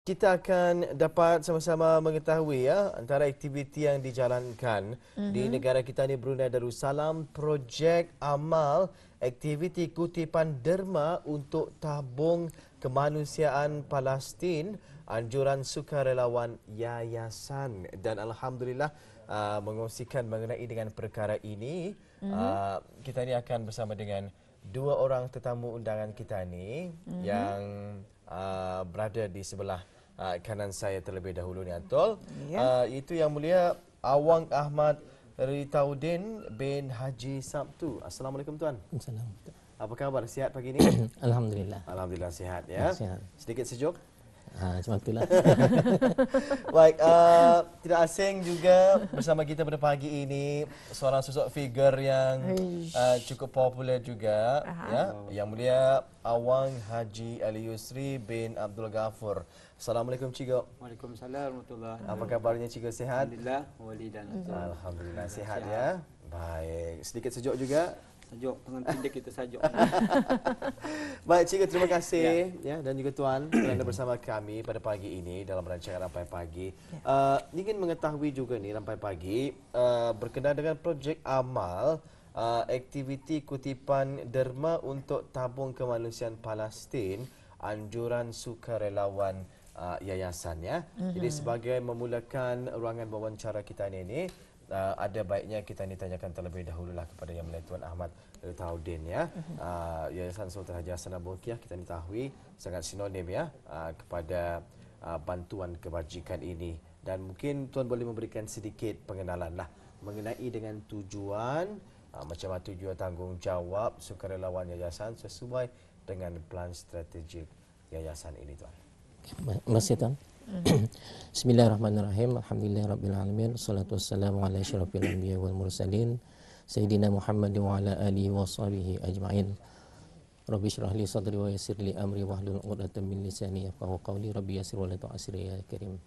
Kita akan dapat sama-sama mengetahui ya antara aktiviti yang dijalankan di negara kita ni Brunei Darussalam, projek amal aktiviti kutipan derma untuk tabung kemanusiaan Palestin, anjuran sukarelawan yayasan, dan alhamdulillah mengongsikan mengenai dengan perkara ini. Kita ni akan bersama dengan dua orang tetamu undangan kita ni yang berada di sebelah kanan saya terlebih dahulu ni Atul. Itu Yang Mulia Awang Ahmad Ritaudin bin Haji Sabtu. Assalamualaikum Tuan. Assalamualaikum. Apa khabar? Sihat pagi ni? Alhamdulillah. Alhamdulillah sihat ya. Sihat. Sedikit sejuk? Macam itulah. Baik, tidak asing juga bersama kita pada pagi ini seorang sosok figur yang cukup popular juga ya. Yang Mulia Awang Haji Ali Yusri bin Abdul Ghafur. Assalamualaikum Cigo. Waalaikumsalam warahmatullahi. Apa kabarnya Cigo, sihat? Alhamdulillah, wali dan Alhamdulillah sihat ya. Baik, sedikit sejuk juga. Sejuk, dengan pindik kita sejuk. Baik Cigo, terima kasih ya dan juga Tuan kerana bersama kami pada pagi ini dalam rancangan Rampai Pagi. Ingin mengetahui juga ni Rampai Pagi berkenaan dengan projek amal aktiviti kutipan derma untuk tabung kemanusiaan Palestin, anjuran sukarelawan yayasan ya. Jadi sebagai memulakan ruangan wawancara kita ini ada baiknya kita ni tanyakan terlebih dahululah kepada Yang Mulia Tuan Ahmad Ritaudin ya. Yayasan Sultan Haji Hassanah Bolkiah kita ni tahu sangat sinonim ya kepada bantuan kebajikan ini, dan mungkin Tuan boleh memberikan sedikit pengenalan lah mengenai dengan tujuan macam mana tujuan tanggungjawab sukarelawan yayasan sesuai dengan plan strategik yayasan ini Tuan. Terima kasih Tuan. Bismillahirrahmanirrahim. Alhamdulillahirabbil Salatu wassalamu ala asyrafil anbiya wal mursalin Sayyidina Muhammad wa ala alihi wa sahbihi ajma'in. Rabbi syrah li sadri wa yassir li amri wahlul 'uqdatam min lisani yafqahu qawli. Rabbi yassir wa la tu'assir ya karim.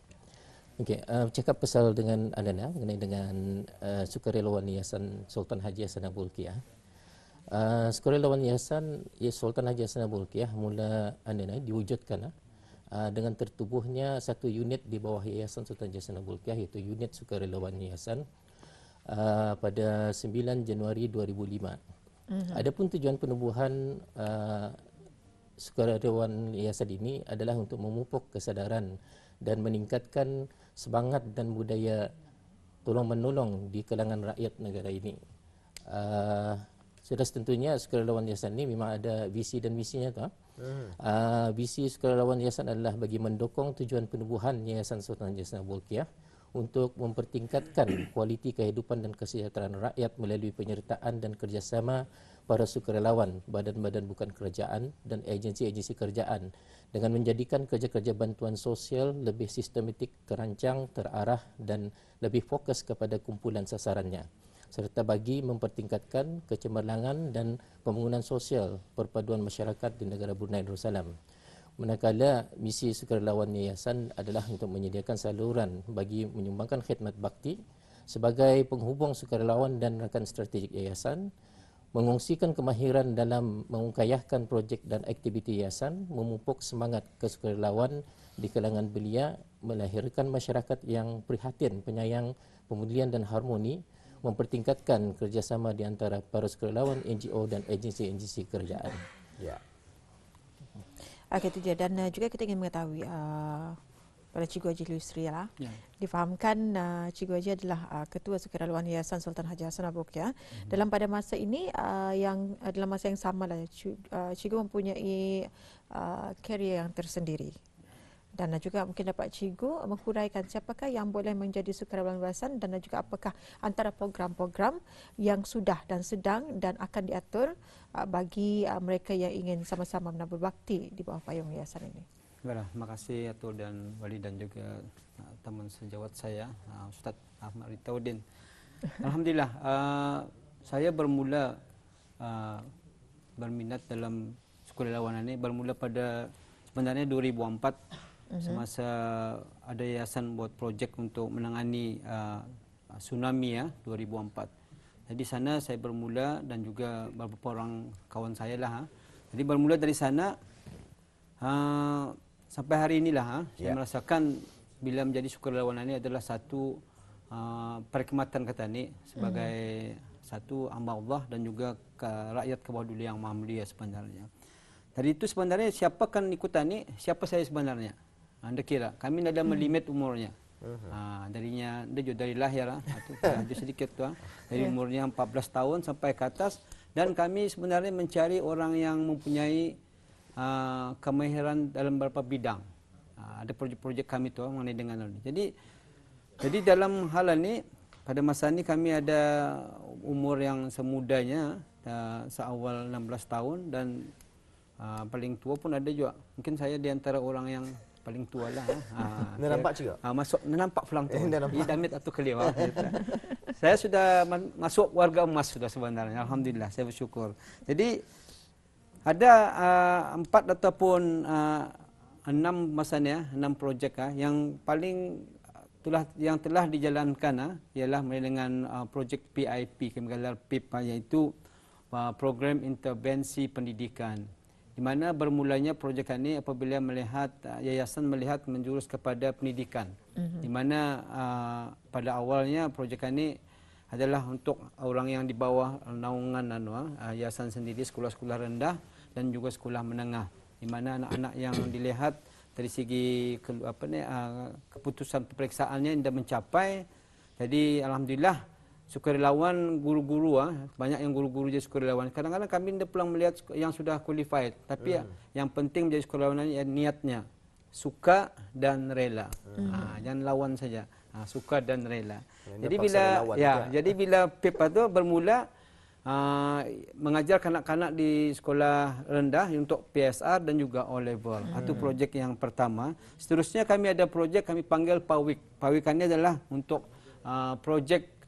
Okey, cakap pasal dengan anda mengenai dengan sukarelawan Yayasan Sultan Haji Hassanah Bolkiah. Sukarelawan Yayasan Sultan Haji Hassanah Bolkiah mula diwujudkan dengan tertubuhnya satu unit di bawah Yayasan Sultan Haji Hassanah Bolkiah, iaitu unit sukarelawan Yayasan pada 9 Januari 2005. Adapun tujuan penubuhan sukarelawan Yayasan ini adalah untuk memupuk kesadaran dan meningkatkan semangat dan budaya tolong-menolong di kalangan rakyat negara ini. Sudah tentunya sukarelawan Yayasan ini memang ada visi dan misinya tu. Visi sukarelawan Yayasan adalah bagi mendukung tujuan penubuhan Yayasan Sultan Haji Hassanah Bolkiah untuk mempertingkatkan kualiti kehidupan dan kesejahteraan rakyat melalui penyertaan dan kerjasama para sukarelawan, badan-badan bukan kerajaan dan agensi-agensi kerajaan dengan menjadikan kerja-kerja bantuan sosial lebih sistematik, terancang, terarah dan lebih fokus kepada kumpulan sasarannya, serta bagi mempertingkatkan kecemerlangan dan pembangunan sosial perpaduan masyarakat di negara Brunei Darussalam. Manakala misi sukarelawan yayasan adalah untuk menyediakan saluran bagi menyumbangkan khidmat bakti sebagai penghubung sukarelawan dan rakan strategik yayasan, mengongsikan kemahiran dalam mengukayahkan projek dan aktiviti yayasan, memupuk semangat kesukarelawan di kalangan belia, melahirkan masyarakat yang prihatin, penyayang, pemulihan dan harmoni, mempertingkatkan kerjasama di antara para sukarelawan, NGO dan agensi-agensi kerajaan. Ya. Okey, itu dia. Dan juga kita ingin mengetahui pada Cikgu Haji Yusri lah. Difahamkan Cikgu Haji adalah Ketua Sukarelawan Yayasan Sultan Haji Hassanah Bolkiah. Dalam pada masa ini dalam masa yang sama lah, Cikgu mempunyai karier yang tersendiri. Dan juga mungkin dapat Cikgu menghuraikan siapakah yang boleh menjadi sukarelawan yayasan dan juga apakah antara program-program yang sudah dan sedang dan akan diatur bagi mereka yang ingin sama-sama menabur bakti di bawah payung yayasan ini. Baiklah, terima kasih Atul dan Wali dan juga teman sejawat saya Ustaz Ahmad Ritaudin. Alhamdulillah, saya bermula berminat dalam sukarelawan ini bermula pada sebenarnya 2004. Semasa ada yayasan buat projek untuk menangani tsunami 2004. Jadi sana saya bermula dan juga beberapa orang kawan saya lah. Jadi bermula dari sana sampai hari inilah saya Ya. merasakan bila menjadi sukarelawan ini adalah satu perkhidmatan kata ni sebagai satu hamba Allah dan juga rakyat ke bawah dulu yang maha mulia sebenarnya. Dari itu sebenarnya siapa kan ikutan ni, siapa saya sebenarnya? Anda kira kami tidak ada melimit umurnya. Darinya dia juga dari lahir itu sedikit tu dari umurnya 14 tahun sampai ke atas, dan kami sebenarnya mencari orang yang mempunyai kemahiran dalam beberapa bidang. Ada projek-projek kami tu mengenai dengan ini. Jadi dalam hal ini pada masa ini kami ada umur yang semudanya seawal 16 tahun dan paling tua pun ada juga. Mungkin saya di antara orang yang paling tua lah. Nampak juga? Masuk nampak pulang tu. Damit atau keliwa. Saya sudah masuk warga emas sudah sebenarnya. Alhamdulillah, saya bersyukur. Jadi ada 4 ataupun 6 masanya, 6 projek yang paling yang telah dijalankan ialah dengan projek PIP, kami gelar PIP, iaitu Program Intervensi Pendidikan. Di mana bermulanya projek ini apabila melihat yayasan melihat menjurus kepada pendidikan. Di mana pada awalnya projek ini adalah untuk orang yang di bawah naungan yayasan sendiri, sekolah-sekolah rendah dan juga sekolah menengah. Di mana anak-anak yang dilihat dari segi keputusan pemeriksaannya tidak mencapai. Jadi alhamdulillah sukarelawan guru-guru banyak yang guru-guru jadi sukarelawan. Kadang-kadang kami tidak pulang melihat yang sudah qualified, tapi yang penting menjadi sukarelawan niatnya suka dan rela. Jangan lawan saja. Suka dan rela. Jadi bila PIP itu bermula mengajar kanak-kanak di sekolah rendah untuk PSR dan juga O level. Itu projek yang pertama. Seterusnya kami ada projek kami panggil PAWIK. PAWIK ini adalah untuk projek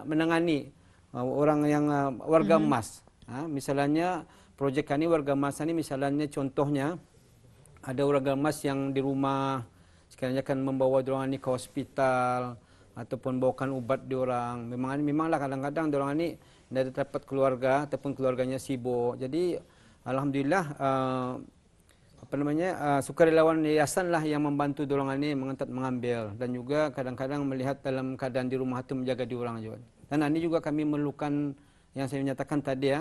menangani orang yang warga emas. Misalnya projek kami warga emas ini misalnya contohnya ada warga emas yang di rumah sekiranya akan membawa diorang ini ke hospital ataupun bawakan ubat diorang. Memanglah kadang-kadang diorang ini tidak dapat keluarga ataupun keluarganya sibuk. Jadi alhamdulillah sukarelawan yayasan lah yang membantu diorang ini mengambil dan juga kadang-kadang melihat dalam keadaan di rumah itu menjaga diorang juga. Dan ini juga kami memerlukan yang saya nyatakan tadi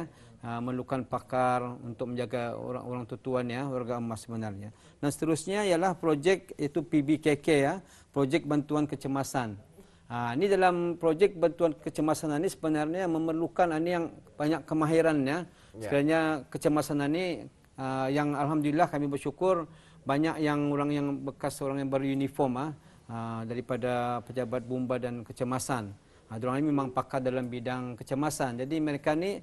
memerlukan pakar untuk menjaga orang tutuan warga emas sebenarnya. Dan seterusnya ialah projek itu PBKK projek bantuan kecemasan. Ini dalam projek bantuan kecemasan ini sebenarnya memerlukan ini yang banyak kemahirannya. Sekiranya kecemasan ini yang alhamdulillah kami bersyukur banyak yang orang yang bekas orang yang beruniform daripada pejabat bomba dan kecemasan. Diorang ini memang pakar dalam bidang kecemasan. Jadi mereka ni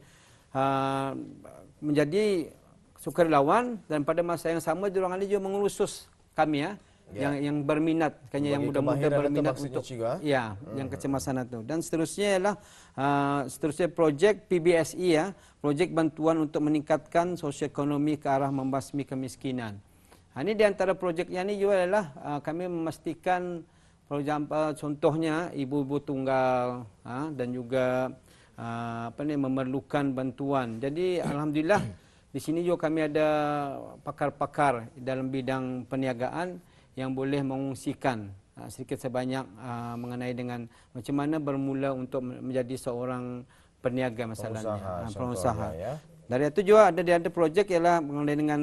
menjadi sukarelawan dan pada masa yang sama diorang ini juga mengurusus kami yang berminat, kayaknya yang muda-muda berminat untuk yang kecemasan itu. Dan seterusnya ialah seterusnya projek PBSI projek bantuan untuk meningkatkan sosioekonomi ke arah membasmi kemiskinan. Ini di antara projeknya ini juga adalah kami memastikan contohnya ibu-ibu tunggal dan juga memerlukan bantuan. Jadi alhamdulillah di sini juga kami ada pakar-pakar dalam bidang perniagaan yang boleh mengungsikan sedikit sebanyak mengenai dengan macam mana bermula untuk menjadi seorang peniaga masalahnya, pengusaha. Dari itu juga ada projek ialah mengenai dengan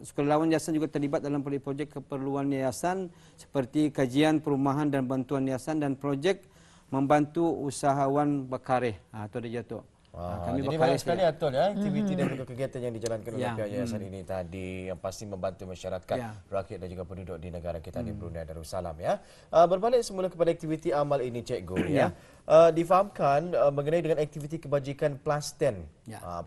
sukarelawan yayasan juga terlibat dalam projek keperluan yayasan seperti kajian perumahan dan bantuan yayasan dan projek membantu usahawan bekareh. Itu ada jatuh. Kami jadi banyak sekali aktiviti dan juga kegiatan yang dijalankan oleh pihak yayasan ini tadi yang pasti membantu masyarakat, rakyat dan juga penduduk di negara kita di Brunei Darussalam Berbalik semula kepada aktiviti amal ini Cikgu difahamkan mengenai dengan aktiviti kebajikan Plasten.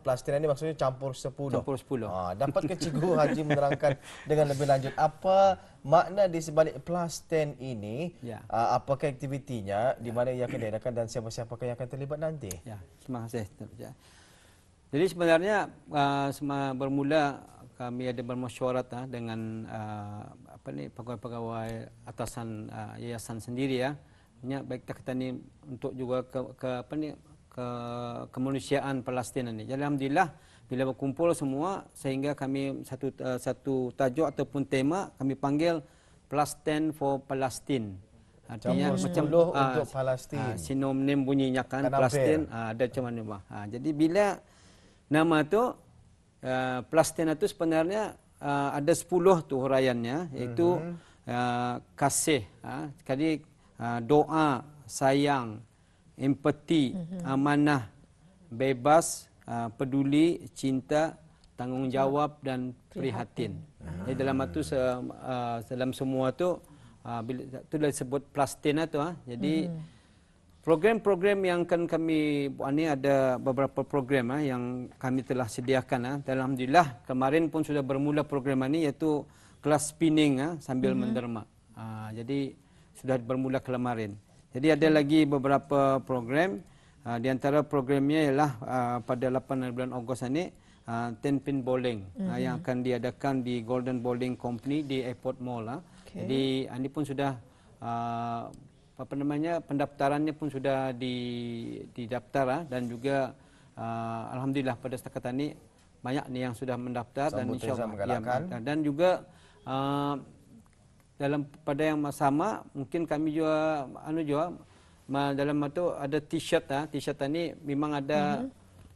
Plasten ini maksudnya campur 10. Campur 10. Dapatkah Cikgu Haji menerangkan dengan lebih lanjut apa makna di sebalik Plasten ini? Apakah aktivitinya, di mana ia akan diadakan dan siapa-siapakah yang akan terlibat nanti? Terima kasih. Jadi sebenarnya bermula kami ada bermesyuarat dengan pegawai-pegawai atasan yayasan sendiri baik kita ni untuk juga ke kemanusiaan Palestin ini. Jadi alhamdulillah bila berkumpul semua sehingga kami satu tajuk ataupun tema kami panggil Palestine for Palestine. Artinya macam untuk Palestin. sinonim bunyinya kan Kenapa? Palestine ada macam mana bah. Jadi bila nama tu Palestina itu sebenarnya ada 10 tu huraiannya, iaitu kasih, sekali doa, sayang, empati, amanah, bebas, peduli, cinta, tanggungjawab dan prihatin. Jadi dalam itu dalam semua tu bila tu dah disebut Palestina tu jadi program-program yang akan kami buat ni ada beberapa program yang kami telah sediakan. Alhamdulillah kemarin pun sudah bermula program ini iaitu kelas spinning sambil menderma. Jadi sudah bermula kemarin. Jadi ada lagi beberapa program. Di antara programnya ialah pada 8 bulan Ogos ini 10 pin bowling yang akan diadakan di Golden Bowling Company di Airport Mall. Jadi ini pun sudah pendaftarannya pun sudah didaftar dan juga alhamdulillah pada setakat ini banyak ni yang sudah mendaftar dan insyaallah dan juga dalam pada yang sama mungkin kami juga dalam itu ada t-shirt t-shirt ini memang ada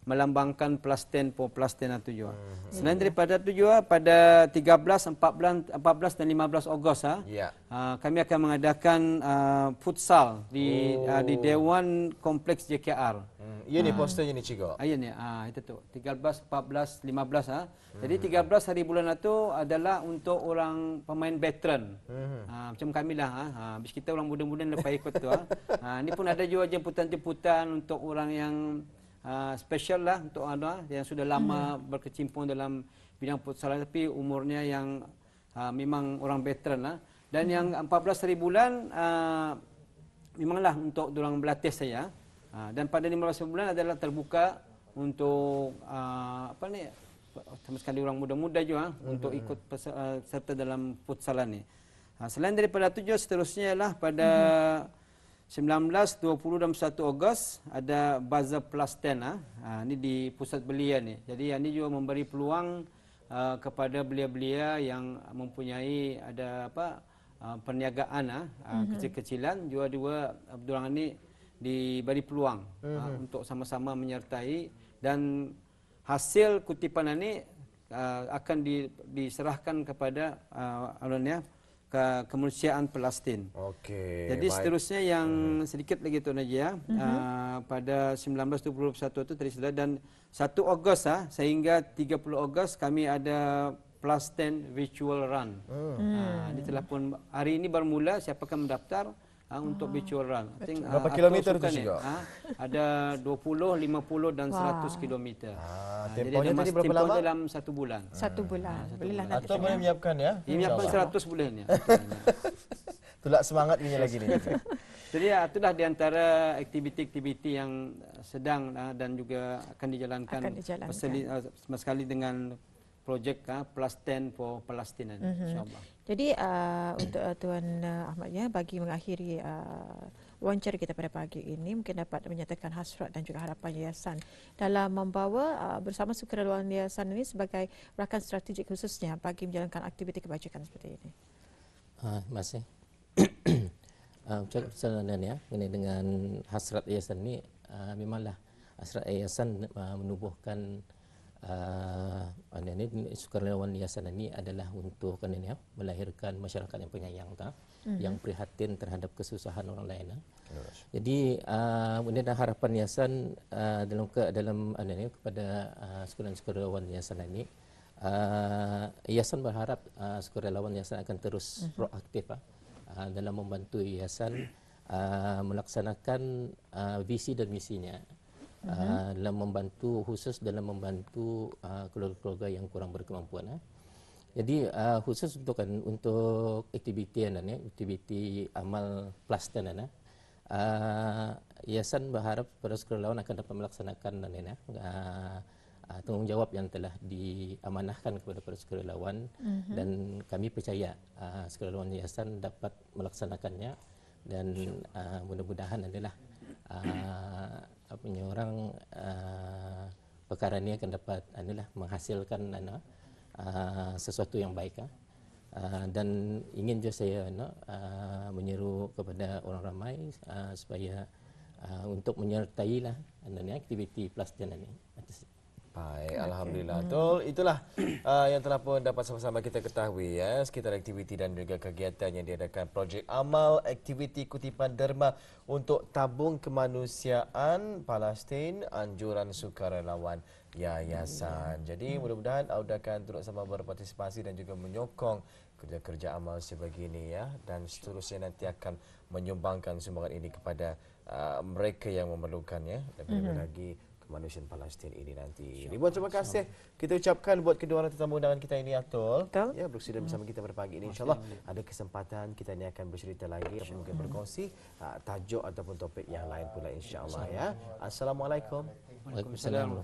melambangkan Palestin for Palestina tu juga. Selain daripada tu juga pada 13, 14 dan 15 Ogos kami akan mengadakan futsal di Dewan Kompleks JKR. Ya ni posternya ni Cikgu. Ya ni itu tu 13, 14, 15 Jadi 13 hari bulan itu adalah untuk orang pemain veteran. Macam kami lah habis kita orang muda-muda lepas ikut tu ini pun ada juga jemputan-jemputan untuk orang yang special lah untuk yang sudah lama berkecimpung dalam bidang futsalan tapi umurnya yang memang orang veteran lah. Dan yang 14 hari bulan memanglah untuk orang berlatih saya. Dan pada 15 bulan adalah terbuka untuk sama sekali orang muda-muda juga untuk ikut serta dalam futsalan ni. Selain daripada itu juga seterusnya ialah pada 19, 20 dan 1 Ogos ada Bazaar Palestin. Ini di pusat belia ni. Jadi ini juga memberi peluang kepada belia-belia yang mempunyai ada perniagaan kecil-kecilan juga orang ini diberi peluang untuk sama-sama menyertai dan hasil kutipan ini akan diserahkan kepada kemanusiaan Palestin. Okey. Jadi seterusnya yang sedikit lagi Tuan Haji pada 1921 itu tadi sudah dan 1 Ogos sehingga 30 Ogos kami ada Palestine Virtual Run. Ini telah pun hari ini bermula siapakah mendaftar untuk virtual run. Berapa kilometer tu juga? Ada 20, 50 dan 100 kilometer. Tempohnya tadi berapa lama? Dalam 1 bulan. 1 bulan. Bolehlah nanti. Atau boleh menyiapkan ya? Menyiapkan 100 boleh ni. Itulah semangat ini lagi ni. Jadi itulah di antara aktiviti-aktiviti yang sedang dan juga akan dijalankan. Sama sekali dengan projek Palestine for Palestina insyaallah. Jadi untuk Tuan Ahmad bagi mengakhiri wawancara kita pada pagi ini mungkin dapat menyatakan hasrat dan juga harapan yayasan dalam membawa bersama sukarelawan yayasan ini sebagai rakan strategik khususnya bagi menjalankan aktiviti kebajikan seperti ini. Terima kasih. Ucap perjalanan mengenai dengan hasrat yayasan ini memanglah hasrat yayasan menubuhkan sukarelawan yayasan ini adalah untuk melahirkan masyarakat yang penyayang yang prihatin terhadap kesusahan orang lain. Jadi kemudian harapan yayasan dalam kepada sukarelawan yayasan ini yayasan berharap sukarelawan yayasan akan terus proaktif dalam membantu yayasan melaksanakan visi dan misinya. Dalam membantu dalam membantu keluarga-keluarga yang kurang berkemampuan. Jadi khusus untuk aktiviti amal Palestin yayasan berharap para sukarelawan akan dapat melaksanakan tanggungjawab yang telah diamanahkan kepada para sukarelawan dan kami percaya sukarelawan yayasan dapat melaksanakannya dan mudah-mudahan adalah perkara ini akan dapat menghasilkan sesuatu yang baik. Dan ingin juga saya menyeru kepada orang ramai supaya untuk menyertai aktiviti pelastarian ini. Baik, alhamdulillah. Itulah yang telah pun dapat sama-sama kita ketahui ya, sekitar aktiviti dan juga kegiatan yang diadakan projek amal aktiviti kutipan derma untuk tabung kemanusiaan Palestin anjuran sukarelawan yayasan. Jadi mudah-mudahan Auda akan turut sama berpartisipasi dan juga menyokong kerja-kerja amal sebegini ya, dan seterusnya nanti akan menyumbangkan sumbangan ini kepada mereka yang memerlukannya, dan lebih lagi kemanusiaan Palestin ini nanti. Ribuan terima kasih kita ucapkan buat kedua orang tetamu undangan kita ini, Atul. Ya, bersedia bersama kita pada pagi ini. InsyaAllah ada kesempatan kita ini akan bercerita lagi, ataupun mungkin berkongsi tajuk ataupun topik yang lain pula, insyaAllah ya. Assalamualaikum. Waalaikumsalam.